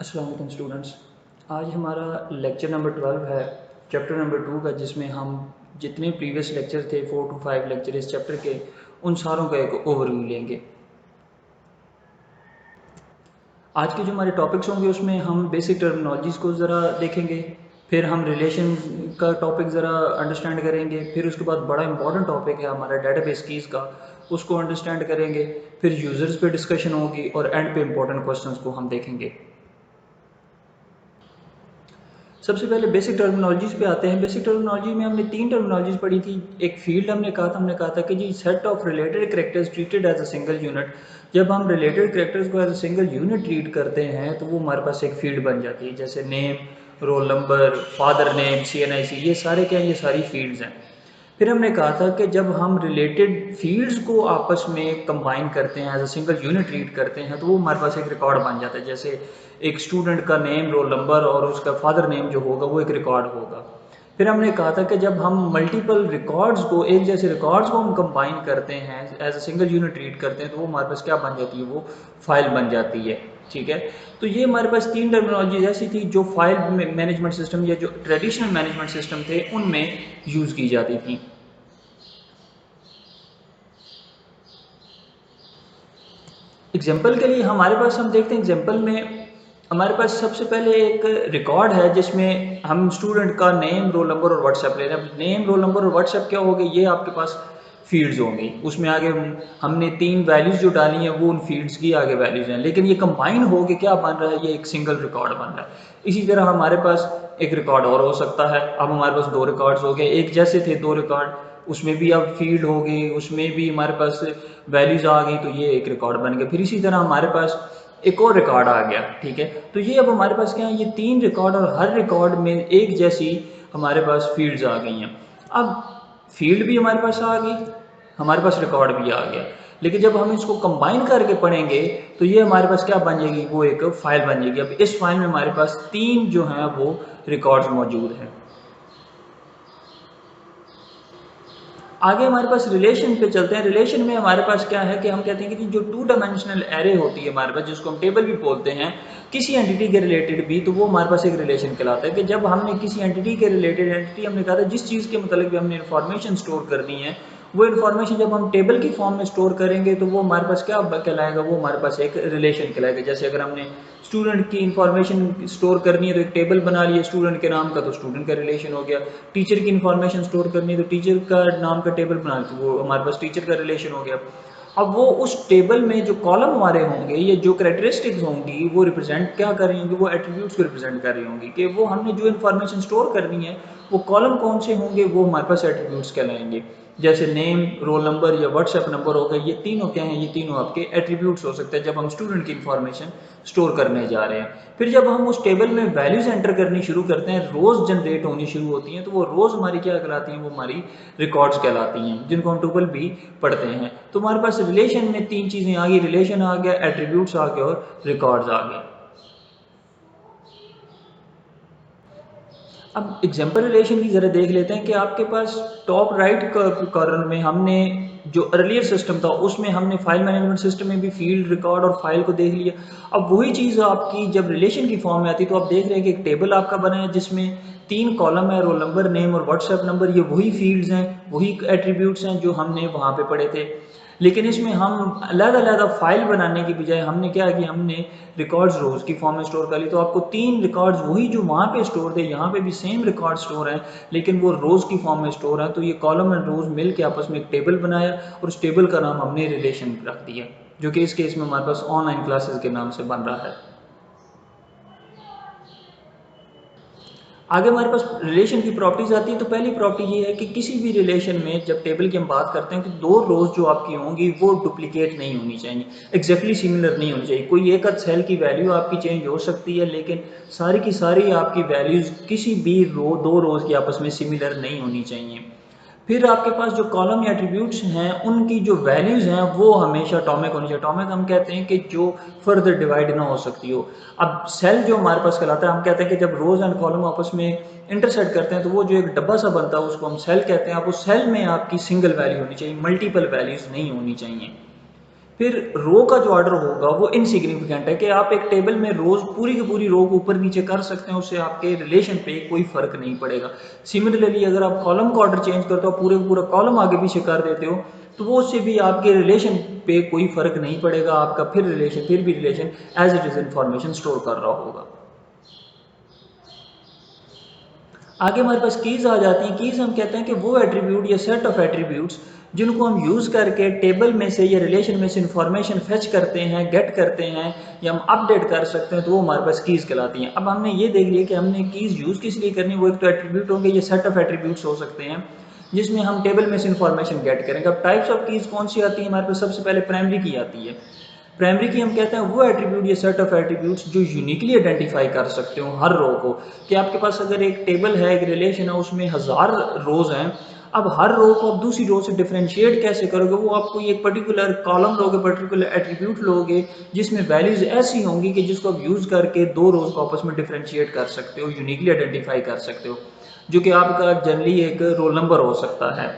अस्सलाम वालेकुम स्टूडेंट्स। आज हमारा लेक्चर नंबर 12 है चैप्टर नंबर 2 का, जिसमें हम जितने प्रीवियस लेक्चर थे 4 to 5 लेक्चर इस चैप्टर के, उन सारों का एक ओवरव्यू लेंगे। आज के जो हमारे टॉपिक्स होंगे उसमें हम बेसिक टर्मिनोलॉजीज़ को ज़रा देखेंगे, फिर हम रिलेशन का टॉपिक ज़रा अंडरस्टैंड करेंगे, फिर उसके बाद बड़ा इंपॉर्टेंट टॉपिक है हमारा डेटाबेस कीज़ का, उसको अंडरस्टैंड करेंगे, फिर यूज़र्स पे डिस्कशन होगी और एंड पे इंपॉर्टेंट क्वेश्चंस को हम देखेंगे। सबसे पहले बेसिक टर्मिनोलॉजीज़ पे आते हैं। बेसिक टर्मिनोलॉजी में हमने 3 टर्मिनोलॉजीज़ पढ़ी थी। एक फील्ड हमने कहा था कि जी set of related characters treated as a single unit. जब हम रिलेटेड कैरेक्टर्स को as a single unit treat करते हैं तो वो हमारे पास एक फील्ड बन जाती है, जैसे name, roll number, father name, CNIC, ये सारे क्या हैं, ये सारी फील्ड्स हैं। फिर हमने कहा था कि जब हम रिलेटेड फील्ड्स को आपस में कंबाइन करते हैं, as a single unit treat करते हैं, तो वो हमारे पास एक रिकॉर्ड बन जाता है। जैसे एक स्टूडेंट का नेम, रोल नंबर और उसका फादर नेम जो होगा वो एक रिकॉर्ड होगा। फिर हमने कहा था कि जब हम मल्टीपल रिकॉर्ड्स को, एक जैसे रिकॉर्ड्स को हम कंबाइन करते हैं, as a single unit treat करते हैं, तो वो हमारे पास क्या बन जाती है, वो फाइल बन जाती है। ठीक है, तो ये हमारे पास 3 टर्मिनोलॉजीज ऐसी थी जो फाइल मैनेजमेंट सिस्टम या जो ट्रेडिशनल मैनेजमेंट सिस्टम थे उनमें यूज़ की जाती थी। एग्जाम्पल के लिए हमारे पास, हम देखते हैं एग्जाम्पल में हमारे पास सबसे पहले एक रिकॉर्ड है जिसमें हम स्टूडेंट का नेम, रोल नंबर और व्हाट्सएप ले रहे हैं। नेम, रोल नंबर और व्हाट्सएप क्या हो गए, ये आपके पास फील्ड्स होंगी। उसमें आगे हमने 3 वैल्यूज जो डाली हैं वो उन फील्ड्स की आगे वैल्यूज हैं, लेकिन ये कंबाइन हो के क्या बन रहा है, ये एक सिंगल रिकॉर्ड बन रहा है। इसी तरह हमारे पास एक रिकॉर्ड और हो सकता है। अब हमारे पास 2 रिकॉर्ड्स हो गए, एक जैसे थे 2 रिकॉर्ड, उसमें भी अब फील्ड हो गई, उसमें भी हमारे पास वैल्यूज आ गई, तो ये एक रिकॉर्ड बन गया। फिर इसी तरह हमारे पास एक और रिकॉर्ड आ गया। ठीक है, तो ये अब हमारे पास क्या है, ये 3 रिकॉर्ड और हर रिकॉर्ड में एक जैसी हमारे पास फील्ड्स आ गई हैं। अब फील्ड भी हमारे पास आ गई, हमारे पास रिकॉर्ड भी आ गया, लेकिन जब हम इसको कंबाइन करके पढ़ेंगे तो ये हमारे पास क्या बन जाएगी, वो एक फाइल बन जाएगी। अब इस फाइल में हमारे पास 3 जो हैं वो रिकॉर्ड्स मौजूद हैं। आगे हमारे पास रिलेशन पे चलते हैं। रिलेशन में हमारे पास क्या है कि हम कहते हैं कि जो 2 डायमेंशनल एरे होती है हमारे पास, जिसको हम टेबल भी बोलते हैं, किसी एंटिटी के रिलेटेड भी, तो वो हमारे पास एक रिलेशन कहलाता है। कि जब हमने किसी एंटिटी के रिलेटेड, एंटिटी हमने कहा था जिस चीज़ के मतलब भी हमने इन्फॉर्मेशन स्टोर करनी है, वो इन्फॉर्मेशन जब हम टेबल की फॉर्म में स्टोर करेंगे तो वो हमारे पास क्या कहलाएगा, वो हमारे पास एक रिलेशन कहलाएगा। जैसे अगर हमने स्टूडेंट की इन्फॉर्मेशन स्टोर करनी है तो एक टेबल बना लिया स्टूडेंट के नाम का, तो स्टूडेंट का रिलेशन हो गया। टीचर की इन्फॉर्मेशन स्टोर करनी है तो टीचर का नाम का टेबल बना लिया, तो वो हमारे पास टीचर का रिलेशन हो गया। अब वो उस टेबल में जो कॉलम हमारे होंगे, ये जो करेक्टरिस्टिक्स होंगी, वो रिप्रेजेंट क्या कर रही होंगी, वो एट्रीब्यूट्स को रिप्रेजेंट कर रही होंगी। कि वो हमने जो इन्फॉर्मेशन स्टोर करनी है, वो कॉलम कौन से होंगे, वो हमारे पास एट्रीब्यूट्स कहलाएंगे। जैसे नेम, रोल नंबर या व्हाट्सएप नंबर हो गए, ये तीनों क्या हैं, ये तीनों आपके एट्रीब्यूट्स हो सकते हैं जब हम स्टूडेंट की इन्फॉर्मेशन स्टोर करने जा रहे हैं। फिर जब हम उस टेबल में वैल्यूज एंटर करनी शुरू करते हैं, रोज जनरेट होनी शुरू होती हैं, तो वो रोज हमारी क्या कहलाती हैं, वो हमारी रिकॉर्ड्स कहलाती हैं, जिनको हम टुपल भी पढ़ते हैं। तो हमारे पास रिलेशन में 3 चीज़ें आ गई, रिलेशन आ गया, एट्रीब्यूट्स आ गए और रिकॉर्ड्स आ गए। अब एग्जाम्पल रिलेशन की ज़रा देख लेते हैं कि आपके पास टॉप राइट कॉर्नर में हमने जो अर्लियर सिस्टम था उसमें हमने फाइल मैनेजमेंट सिस्टम में भी फील्ड, रिकॉर्ड और फाइल को देख लिया। अब वही चीज़ आपकी जब रिलेशन की फॉर्म में आती है तो आप देख रहे हैं कि एक टेबल आपका बना है जिसमें 3 कॉलम है, रोल नंबर, नेम और व्हाट्सएप नंबर। ये वही फील्ड्स हैं, वही एट्रीब्यूट्स हैं जो हमने वहाँ पे पढ़े थे। लेकिन इसमें हम अलग-अलग फाइल बनाने की बजाय हमने क्या किया, हमने रिकॉर्ड्स रोज की फॉर्म में स्टोर कर ली। तो आपको 3 रिकॉर्ड्स वही जो वहाँ पे स्टोर थे, यहाँ पे भी सेम रिकॉर्ड स्टोर हैं, लेकिन वो रोज की फॉर्म में स्टोर है। तो ये कॉलम एंड रोज मिल के आपस में एक टेबल बनाया और उस टेबल का नाम हमने रिलेशन रख दिया, जो कि इस केस में हमारे पास ऑनलाइन क्लासेस के नाम से बन रहा है। आगे हमारे पास रिलेशन की प्रॉपर्टीज आती है। तो पहली प्रॉपर्टी ये है कि किसी भी रिलेशन में जब टेबल की हम बात करते हैं कि 2 रोज जो आपकी होंगी वो डुप्लीकेट नहीं होनी चाहिए, एग्जैक्टली सिमिलर नहीं होनी चाहिए। कोई एक सेल की वैल्यू आपकी चेंज हो सकती है, लेकिन सारी की सारी आपकी वैल्यूज किसी भी 2 रोज की आपस में सिमिलर नहीं होनी चाहिए। फिर आपके पास जो कॉलम या एट्रीब्यूट्स हैं उनकी जो वैल्यूज़ हैं वो हमेशा अटॉमिक होनी चाहिए। अटॉमिक हम कहते हैं कि जो फर्दर डिवाइड ना हो सकती हो। अब सेल जो हमारे पास कहलाता है, हम कहते हैं कि जब रोज एंड कॉलम आपस में इंटरसेक्ट करते हैं तो वो जो एक डब्बा सा बनता है उसको हम सेल कहते हैं। अब उस सेल में आपकी सिंगल वैल्यू होनी चाहिए, मल्टीपल वैल्यूज़ नहीं होनी चाहिए। फिर रो का जो ऑर्डर होगा वो इनसिग्निफिकेंट है कि आप एक टेबल में रोज पूरी की पूरी रो को ऊपर नीचे कर सकते हैं, उससे आपके रिलेशन पे कोई फर्क नहीं पड़ेगा। सिमिलरली अगर आप कॉलम का ऑर्डर चेंज करते हो, पूरे पूरा कॉलम आगे पीछे कर देते हो, तो वो उससे भी आपके रिलेशन पे कोई फर्क नहीं पड़ेगा, आपका फिर भी relation as it is information store कर रहा होगा। आगे हमारे पास कीज आ जाती हैं। कीज हम कहते हैं कि वो एट्रीब्यूट या सेट ऑफ एट्रीब्यूट्स जिनको हम यूज करके टेबल में से या रिलेशन में से इंफॉर्मेशन फेच करते हैं, गेट करते हैं या हम अपडेट कर सकते हैं, तो वो हमारे पास कीज कहलाती हैं। अब हमने ये देख लिया कि हमने कीज यूज किस लिए करनी है। वो एक तो एट्रीब्यूट होंगे या सेट ऑफ एट्रीब्यूट्स हो सकते हैं जिसमें हम टेबल में से इंफॉर्मेशन गेट करेंगे। अब टाइप्स ऑफ कीज कौन सी आती है हमारे पास? सबसे पहले प्राइमरी की आती है। प्राइमरी की हम कहते हैं वो एट्रीब्यूट या सेट ऑफ एट्रीब्यूट्स जो यूनिकली आइडेंटिफाई कर सकते हो हर रो को, कि आपके पास अगर एक टेबल है, एक रिलेशन है, उसमें 1000 रोज हैं, अब हर रो को आप दूसरी रो से डिफरेंशिएट कैसे करोगे? वो आपको एक पर्टिकुलर कॉलम लोगे, पर्टिकुलर एट्रीब्यूट लोगे जिसमें वैल्यूज ऐसी होंगी कि जिसको आप यूज करके दो रोज को आपस में डिफरेंशिएट कर सकते हो, यूनिकली आइडेंटिफाई कर सकते हो, जो कि आपका जनरली एक रोल नंबर हो सकता है।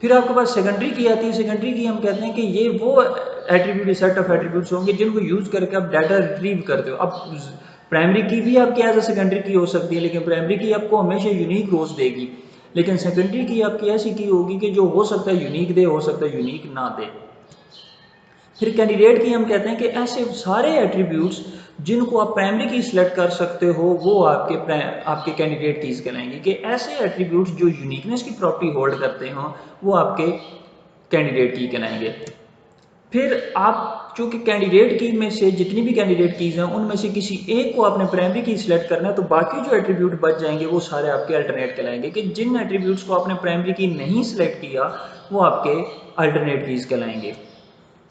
फिर आपके पास सेकेंडरी की आती है। सेकेंडरी की हम कहते हैं कि ये वो एट्रीब्यूट सेट ऑफ एट्रीब्यूट्स होंगे जिनको यूज करके आप डाटा रिट्रीव करते हो। अब प्राइमरी की भी आपकी एज अ सेकेंडरी की हो सकती है, लेकिन प्राइमरी की आपको हमेशा यूनिक रोज देगी, लेकिन सेकेंडरी की आपकी ऐसी की होगी कि जो हो सकता है यूनिक दे, हो सकता है यूनिक ना दे। फिर कैंडिडेट की हम कहते हैं कि ऐसे सारे एट्रीब्यूट्स जिनको आप प्राइमरी की सिलेक्ट कर सकते हो वो आपके कैंडिडेट कीज कहलाएंगे, कि ऐसे एट्रीब्यूट्स जो यूनिकनेस की प्रॉपर्टी होल्ड करते हो वो आपके कैंडिडेट की कहलाएंगे। फिर आप चूंकि कैंडिडेट की में से जितनी भी कैंडिडेट कीज हैं उनमें से किसी एक को आपने प्राइमरी की सिलेक्ट करना है, तो बाकी जो एट्रीब्यूट बच जाएंगे वो सारे आपके अल्टरनेट कहलाएंगे, कि जिन एट्रीब्यूट्स को आपने प्राइमरी की नहीं सिलेक्ट किया वो आपके अल्टरनेट कीज कहलाएंगे।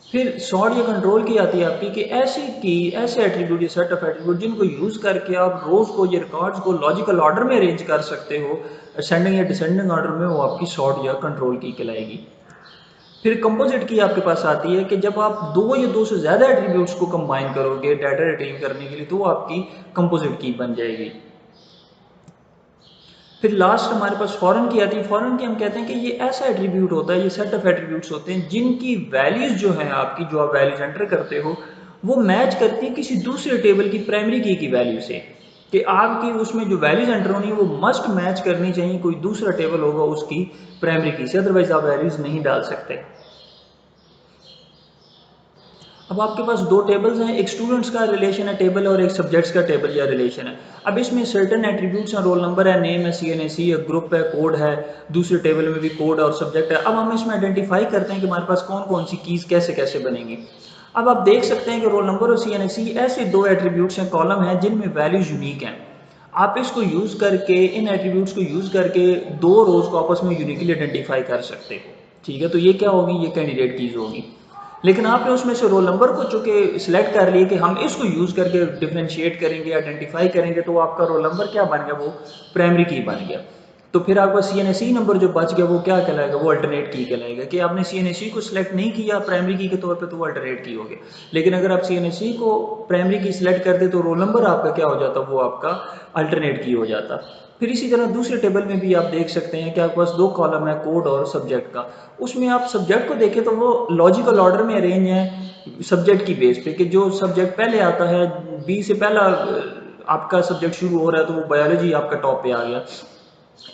फिर सॉर्ट या कंट्रोल की आती है आपकी, कि ऐसे एट्रीब्यूट या सेट ऑफ एट्रीब्यूट जिनको यूज करके आप रोज को या रिकॉर्ड्स को लॉजिकल ऑर्डर में अरेंज कर सकते हो, असेंडिंग या डिसेंडिंग ऑर्डर में, वो आपकी सॉर्ट या कंट्रोल की कहलाएगी। फिर कंपोजिट की आपके पास आती है कि जब आप दो या दो से ज्यादा एट्रीब्यूट्स को कंबाइन करोगे डाटा रिट्रीव करने के लिए, तो वो आपकी कंपोजिट की बन जाएगी। फिर लास्ट हमारे पास फॉरेन की आती है। फॉरेन की हम कहते हैं कि ये ऐसा एट्रीब्यूट होता है, ये सेट ऑफ एट्रीब्यूट्स होते हैं जिनकी वैल्यूज जो है आपकी, जो आप वैल्यूज एंटर करते हो, वो मैच करती है किसी दूसरे टेबल की प्राइमरी की वैल्यू से, कि आपकी उसमें जो वैल्यूज एंटर होनी है वो मस्ट मैच करनी चाहिए कोई दूसरा टेबल होगा उसकी प्राइमरी की से, अदरवाइज आप वैल्यूज नहीं डाल सकते। अब आपके पास दो टेबल्स हैं, एक स्टूडेंट्स का रिलेशन है टेबल और एक सब्जेक्ट्स का टेबल या रिलेशन है। अब इसमें सर्टेन एट्रीब्यूट्स हैं, रोल नंबर है, नेम है, CNAC है, ग्रुप है, कोड है, दूसरे टेबल में भी कोड और सब्जेक्ट है। अब हम इसमें आइडेंटिफाई करते हैं कि हमारे पास कौन कौन सी कीज कैसे कैसे बनेंगी। अब आप देख सकते हैं कि रोल नंबर और CNAC ऐसे दो एट्रीब्यूट्स हैं, कॉलम है, जिनमें वैल्यूज यूनिक हैं। आप इसको यूज करके, इन एट्रीब्यूट्स को यूज करके दो रोज को आपस में यूनिकली आइडेंटिफाई कर सकते हो। ठीक है, तो ये क्या होगी? ये कैंडिडेट कीज होगी। लेकिन आपने उसमें से रोल नंबर को चूंकि सिलेक्ट कर लिए कि हम इसको यूज करके डिफरेंशिएट करेंगे, आइडेंटिफाई करेंगे, तो आपका रोल नंबर क्या बन गया? वो प्राइमरी की बन गया। तो फिर आपका CNAC नंबर जो बच गया वो क्या कहलाएगा? वो अल्टरनेट की कहलाएगा, कि आपने CNAC को सिलेक्ट नहीं किया प्राइमरी की के तौर पे, तो वो अल्टरनेट की हो गया। लेकिन अगर आप CNAC को प्राइमरी की सिलेक्ट करते तो रोल नंबर आपका क्या हो जाता? वो आपका अल्टरनेट की हो जाता। फिर इसी तरह दूसरे टेबल में भी आप देख सकते हैं कि आपके पास दो कॉलम है, कोड और सब्जेक्ट का। उसमें आप सब्जेक्ट को देखें तो वो लॉजिकल ऑर्डर में अरेंज है सब्जेक्ट की बेस पे, कि जो सब्जेक्ट पहले आता है, बी से पहला आपका सब्जेक्ट शुरू हो रहा है, तो वो बायोलॉजी आपका टॉप पे आ गया,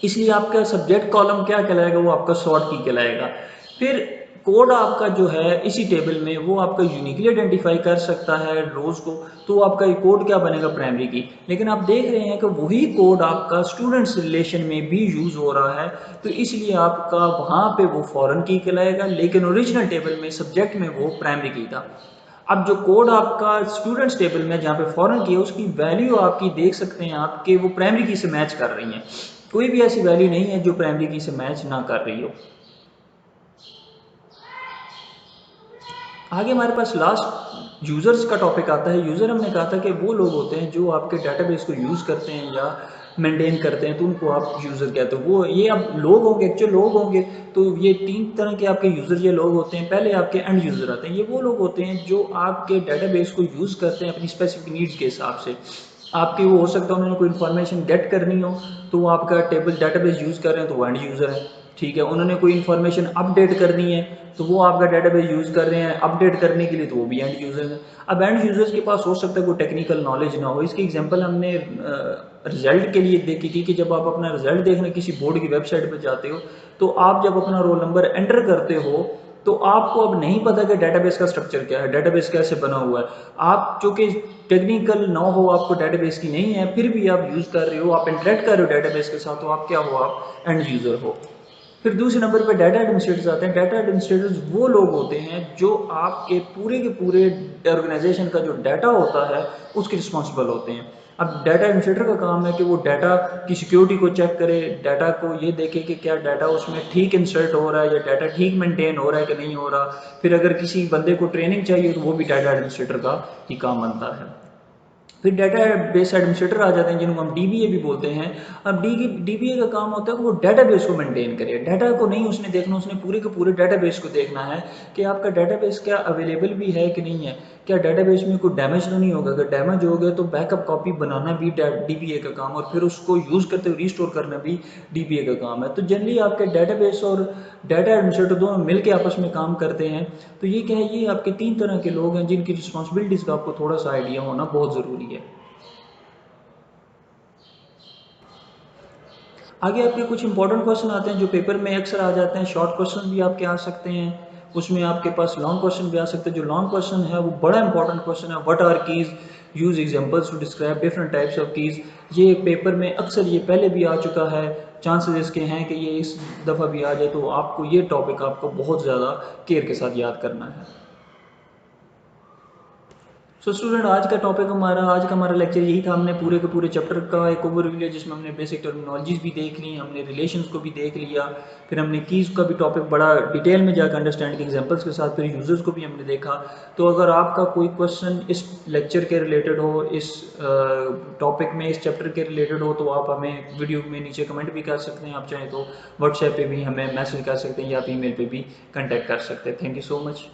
इसलिए आपका सब्जेक्ट कॉलम क्या कहलाएगा? वो आपका सॉर्ट की कहलाएगा। फिर कोड आपका जो है इसी टेबल में वो आपका यूनिकली आइडेंटिफाई कर सकता है रोज को, तो आपका ये कोड क्या बनेगा? प्राइमरी की। लेकिन आप देख रहे हैं कि वही कोड आपका स्टूडेंट्स रिलेशन में भी यूज हो रहा है, तो इसलिए आपका वहां पे वो फॉरेन की कहलाएगा, लेकिन ओरिजिनल टेबल में सब्जेक्ट में वो प्राइमरी की था। अब जो कोड आपका स्टूडेंट्स टेबल में जहाँ पे फॉरेन की है, उसकी वैल्यू आपकी देख सकते हैं आप कि वो प्राइमरी की से मैच कर रही है। कोई भी ऐसी वैल्यू नहीं है जो प्राइमरी की से मैच ना कर रही हो। आगे हमारे पास लास्ट यूजर्स का टॉपिक आता है। यूजर हमने कहा था कि वो लोग होते हैं जो आपके डेटाबेस को यूज करते हैं या मेंटेन करते हैं, तो उनको आप यूजर कहते हो। वो ये अब लोग होंगे, एक्चुअल लोग होंगे, तो ये तीन तरह के आपके यूजर ये लोग होते हैं। पहले आपके एंड यूजर आते हैं। ये वो लोग होते हैं जो आपके डेटाबेस को यूज करते हैं अपनी स्पेसिफिक नीड्स के हिसाब से। आपकी वो हो सकता है उन्होंने कोई इन्फॉर्मेशन गेट करनी हो, तो वो आपका टेबल डेटाबेस यूज कर रहे हैं, तो वो एंड यूजर है। ठीक है, उन्होंने कोई इन्फॉर्मेशन अपडेट करनी है तो वो आपका डेटाबेस यूज़ कर रहे हैं अपडेट करने के लिए, तो वो भी एंड यूज़र्स हैं। अब एंड यूज़र्स के पास हो सकता है कोई टेक्निकल नॉलेज ना हो। इसकी एग्जांपल हमने रिजल्ट के लिए देखी थी कि जब आप अपना रिजल्ट देखने किसी बोर्ड की वेबसाइट पर जाते हो तो आप जब अपना रोल नंबर एंटर करते हो तो आपको अब नहीं पता कि डेटाबेस का स्ट्रक्चर क्या है, डेटाबेस कैसे बना हुआ है। आप चूँकि टेक्निकल ना हो, आपको डेटाबेस की नहीं है, फिर भी आप यूज़ कर रहे हो, आप इंटरेक्ट कर रहे हो डेटाबेस के साथ, तो आप क्या हो, आप एंड यूज़र हो। फिर दूसरे नंबर पे डाटा एडमिनिस्ट्रेटर्स आते हैं। डाटा एडमिनिस्ट्रेटर्स वो लोग होते हैं जो आपके पूरे ऑर्गेनाइजेशन का जो डाटा होता है उसके रिस्पॉन्सिबल होते हैं। अब डाटा एडमिनिस्ट्रेटर का काम है कि वो डाटा की सिक्योरिटी को चेक करे, डाटा को ये देखे कि क्या डाटा उसमें ठीक इंसर्ट हो रहा है या डाटा ठीक मेंटेन हो रहा है कि नहीं हो रहा। फिर अगर किसी बंदे को ट्रेनिंग चाहिए तो वो भी डाटा एडमिनिस्ट्रेटर का ही काम बनता है। फिर डाटा बेस एडमिनिस्ट्रेटर आ जाते हैं जिनको हम डीबीए भी बोलते हैं। अब डीबीए का काम होता है कि वो डाटाबेस को मेंटेन करे, डाटा को नहीं उसने देखना, उसने पूरे के पूरे डाटाबेस को देखना है कि आपका डाटाबेस क्या अवेलेबल भी है कि नहीं है, क्या डाटाबेस में कोई डैमेज तो नहीं होगा। अगर डैमेज हो गया तो बैकअप कॉपी बनाना भी डीबीए का काम, और फिर उसको यूज़ करते हुए रिस्टोर करना भी डीबीए का काम है। तो जनरली आपके डाटाबेस और डाटा एडमिनिस्ट्रेटर दोनों मिलकर आपस में काम करते हैं। तो ये क्या है, ये आपके 3 तरह के लोग हैं जिनकी रिस्पॉन्सिबिलिटीज़ का आपको थोड़ा सा आइडिया होना बहुत ज़रूरी है। आगे आपके कुछ इंपॉर्टेंट क्वेश्चन आते हैं जो पेपर में अक्सर आ जाते हैं। शॉर्ट क्वेश्चन भी आपके आ सकते हैं, उसमें आपके पास लॉन्ग क्वेश्चन भी आ सकते हैं। जो लॉन्ग क्वेश्चन है वो बड़ा इंपॉर्टेंट क्वेश्चन है, what are keys, use examples to describe different types of keys. ये पेपर में अक्सर, ये पहले भी आ चुका है, चांसेस इसके हैं कि ये इस दफ़ा भी आ जाए। तो आपको ये टॉपिक आपको बहुत ज़्यादा केयर के साथ याद करना है। सो स्टूडेंट, आज का हमारा लेक्चर यही था। हमने पूरे के पूरे चैप्टर का एक ओवरव्यू लिया जिसमें हमने बेसिक टर्मिनोलॉजीज भी देख ली, हमने रिलेशंस को भी देख लिया, फिर हमने कीज़ का भी टॉपिक बड़ा डिटेल में जाकर अंडरस्टैंड किया एग्जांपल्स के साथ, फिर यूजर्स को भी हमने देखा। तो अगर आपका कोई क्वेश्चन इस लेक्चर के रिलेटेड हो, इस टॉपिक में, इस चैप्टर के रिलेटेड हो, तो आप हमें वीडियो में नीचे कमेंट भी कर सकते हैं। आप चाहें तो व्हाट्सएप पे भी हमें मैसेज कर सकते हैं या आप ईमेल पे भी कांटेक्ट कर सकते हैं। Thank you so much.